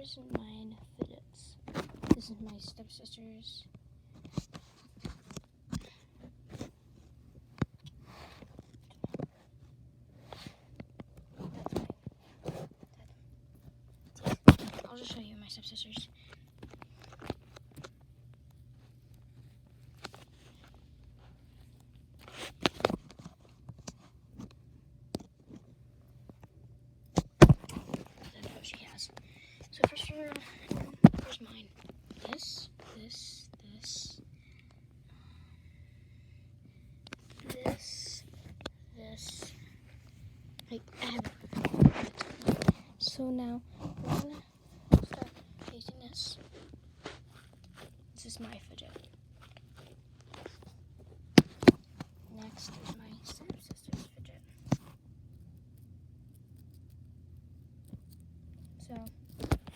Here's mine fidgets. This is my stepsister's. I'll just show you my stepsisters. That's what she has. So first, here's mine. This. Like, I have it. So now we're gonna start using this. This is my fidget. Next is my stepsister's fidget. So